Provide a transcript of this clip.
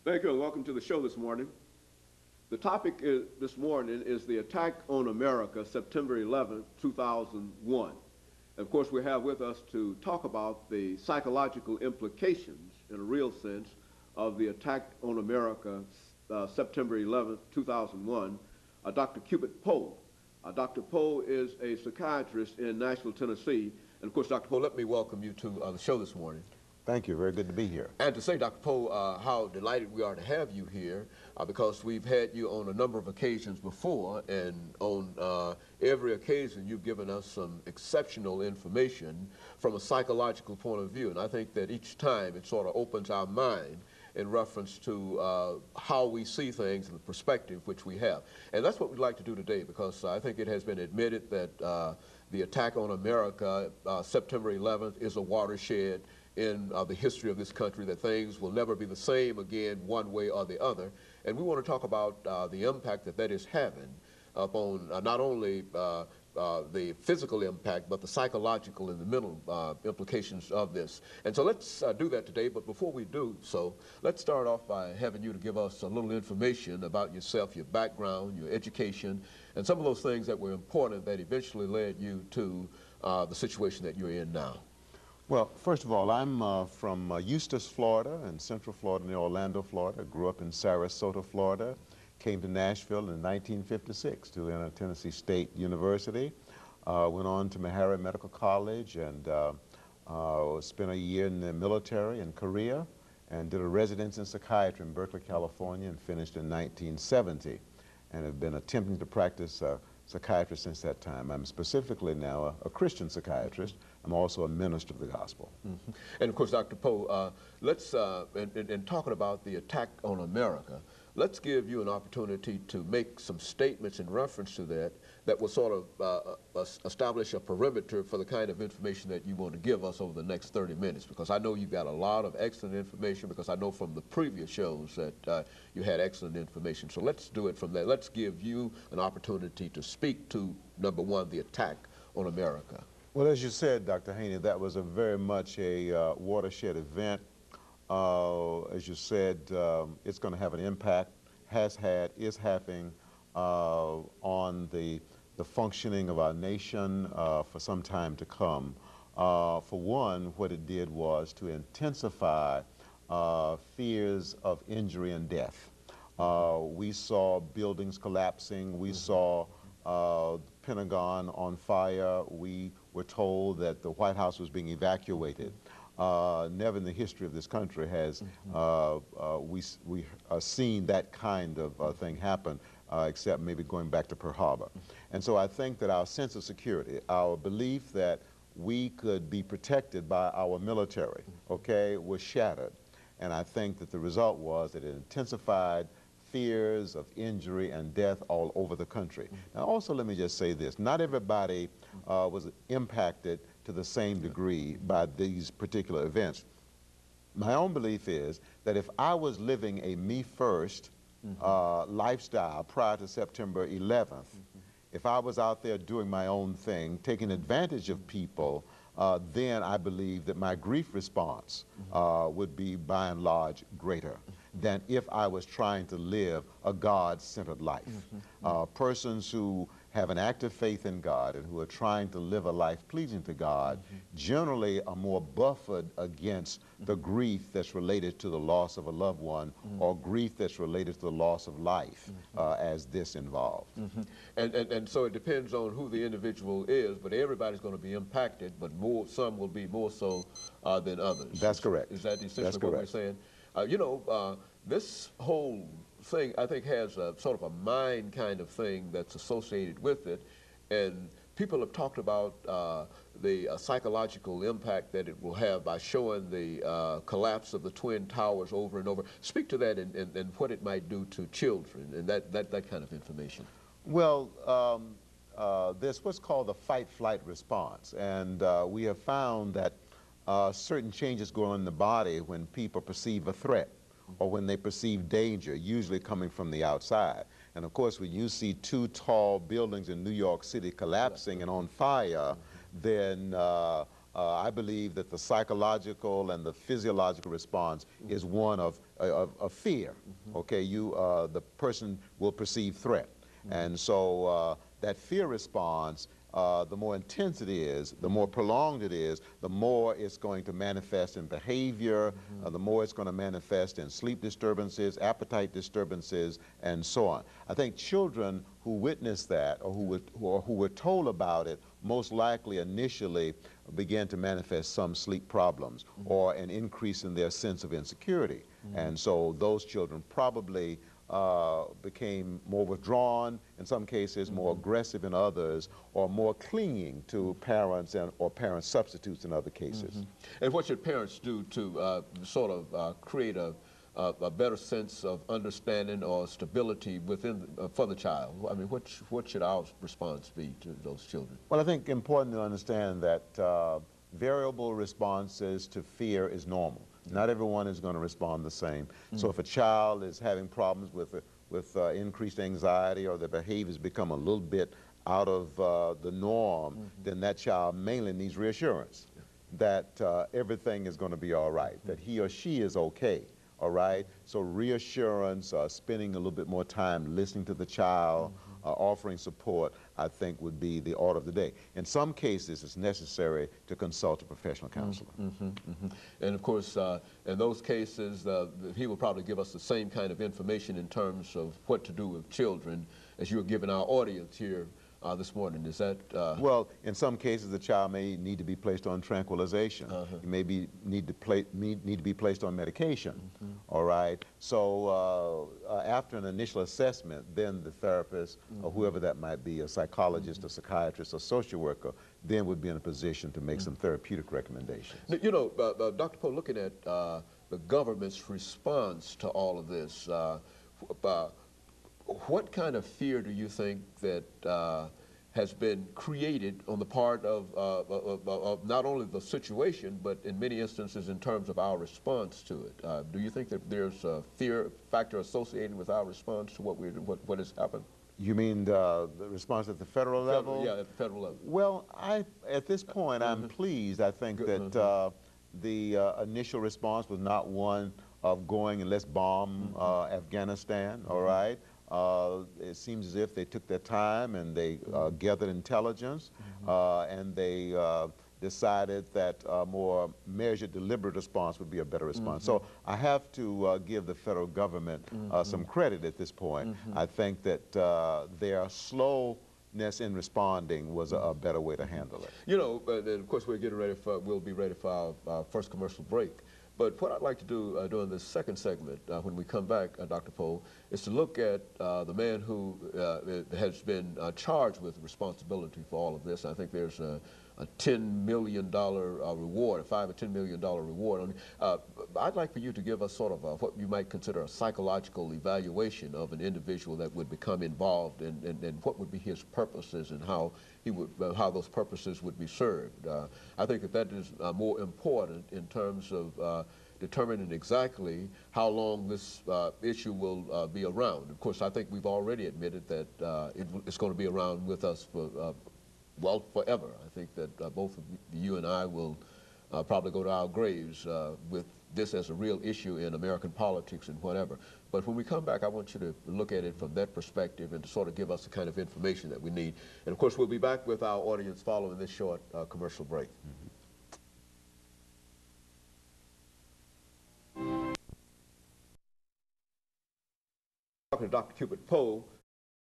Thank you and welcome to the show this morning. The topic this morning is the attack on America, September 11, 2001. And of course, we have with us to talk about the psychological implications, in a real sense, of the attack on America, September 11, 2001, Dr. CPoe. Dr. Poe is a psychiatrist in Nashville, Tennessee. And of course, Dr. Poe, let me welcome you to the show this morning. Thank you. Very good to be here. And to say, Dr. Poe, how delighted we are to have you here, because we've had you on a number of occasions before, and on every occasion you've given us some exceptional information from a psychological point of view. And I think that each time it sort of opens our mind in reference to how we see things and the perspective which we have. And that's what we'd like to do today, because I think it has been admitted that the attack on America, September 11th, is a watershed in the history of this country, that things will never be the same again one way or the other. And we want to talk about the impact that that is having upon not only the physical impact, but the psychological and the mental implications of this. And so let's do that today, but before we do so, let's start off by having you to give us a little information about yourself, your background, your education, and some of those things that were important that eventually led you to the situation that you're in now. Well, first of all, I'm from Eustis, Florida, in Central Florida, near Orlando, Florida. Grew up in Sarasota, Florida. Came to Nashville in 1956 to Tennessee State University. Went on to Meharry Medical College and spent a year in the military in Korea, and did a residence in psychiatry in Berkeley, California, and finished in 1970. And have been attempting to practice psychiatrist since that time. I'm specifically now a Christian psychiatrist. I'm also a minister of the gospel. Mm-hmm. And of course, Dr. Poe, let's, in talking about the attack on America, let's give you an opportunity to make some statements in reference to that, that will sort of establish a perimeter for the kind of information that you want to give us over the next 30 minutes, because I know you've got a lot of excellent information, because I know from the previous shows that you had excellent information. So let's do it from there. Let's give you an opportunity to speak to, number one, the attack on America. Well, as you said, Dr. Haney, that was a very much a watershed event. As you said, it's going to have an impact, has had, is having on the functioning of our nation for some time to come. For one, what it did was to intensify fears of injury and death. We saw buildings collapsing. We saw the Pentagon on fire. We were told that the White House was being evacuated. Never in the history of this country has we seen that kind of thing happen, except maybe going back to Pearl Harbor. And so I think that our sense of security, our belief that we could be protected by our military, okay, was shattered. And I think that the result was that it intensified fears of injury and death all over the country. Now also, let me just say this, not everybody was impacted to the same degree by these particular events. My own belief is that if I was living a me-first lifestyle prior to September 11th, if I was out there doing my own thing, taking advantage of people, then I believe that my grief response would be by and large greater than if I was trying to live a God-centered life. Persons who have an active faith in God and who are trying to live a life pleasing to God generally are more buffered against the grief that's related to the loss of a loved one or grief that's related to the loss of life as this involved. And so it depends on who the individual is, but everybody's going to be impacted, but some will be more so than others. That's correct. Is that essentially what we're saying? You know, this whole thing, I think, has a sort of a mind kind of thing that's associated with it, and people have talked about the psychological impact that it will have by showing the collapse of the Twin Towers over and over. Speak to that and what it might do to children and that kind of information. Well, there's what's called the fight-flight response, and we have found that certain changes go on in the body when people perceive a threat or when they perceive danger, usually coming from the outside. And of course, when you see two tall buildings in New York City collapsing and on fire, then I believe that the psychological and the physiological response is one of fear. Okay, the person will perceive threat, and so that fear response, the more intense it is, the more prolonged it is, the more it's going to manifest in behavior, the more it's going to manifest in sleep disturbances, appetite disturbances, and so on. I think children who witness that or who were told about it most likely initially began to manifest some sleep problems or an increase in their sense of insecurity. And so those children probably became more withdrawn in some cases, more aggressive in others, or more clinging to parents or parent substitutes in other cases. And what should parents do to sort of create a better sense of understanding or stability within for the child? I mean, what should our response be to those children? Well, I think important to understand that variable responses to fear is normal. Not everyone is going to respond the same. So if a child is having problems with increased anxiety or their behaviors become a little bit out of the norm, then that child mainly needs reassurance that everything is going to be all right, that he or she is okay. All right, so reassurance, spending a little bit more time listening to the child, offering support, I think would be the order of the day. In some cases, it's necessary to consult a professional counselor. And of course, in those cases, he will probably give us the same kind of information in terms of what to do with children as you're giving our audience here this morning. Is that? Well, in some cases, the child may need to be placed on tranquilization. He may need to be placed on medication. All right. So after an initial assessment, then the therapist or whoever that might be, a psychologist, a psychiatrist, a social worker, then would be in a position to make some therapeutic recommendations. You know, Dr. Poe, looking at the government's response to all of this, what kind of fear do you think that has been created on the part of not only the situation, but in many instances in terms of our response to it? Do you think that there's a fear factor associated with our response to what has happened? You mean the response at the federal level? Yeah, at the federal level. Well, at this point, I'm pleased. I think that the initial response was not one of going and let's bomb Afghanistan, all right? It seems as if they took their time and they gathered intelligence and they decided that a more measured, deliberate response would be a better response. So I have to give the federal government some credit at this point. I think that their slowness in responding was a better way to handle it. You know, and of course we'll be ready for our first commercial break. But what I'd like to do during this second segment, when we come back, Dr. Poe, is to look at the man who has been charged with responsibility for all of this. I think there's a $10 million reward, a $5 or $10 million reward. I'd like for you to give us sort of what you might consider a psychological evaluation of an individual that would become involved, and what would be his purposes and how how those purposes would be served. I think that is more important in terms of determining exactly how long this issue will be around. Of course, I think we've already admitted that it's going to be around with us for well, forever. I think that both of you and I will probably go to our graves with this as a real issue in American politics and whatever. But when we come back, I want you to look at it from that perspective and to sort of give us the kind of information that we need. And of course, we'll be back with our audience following this short commercial break. Talking to Dr. Cupid Poe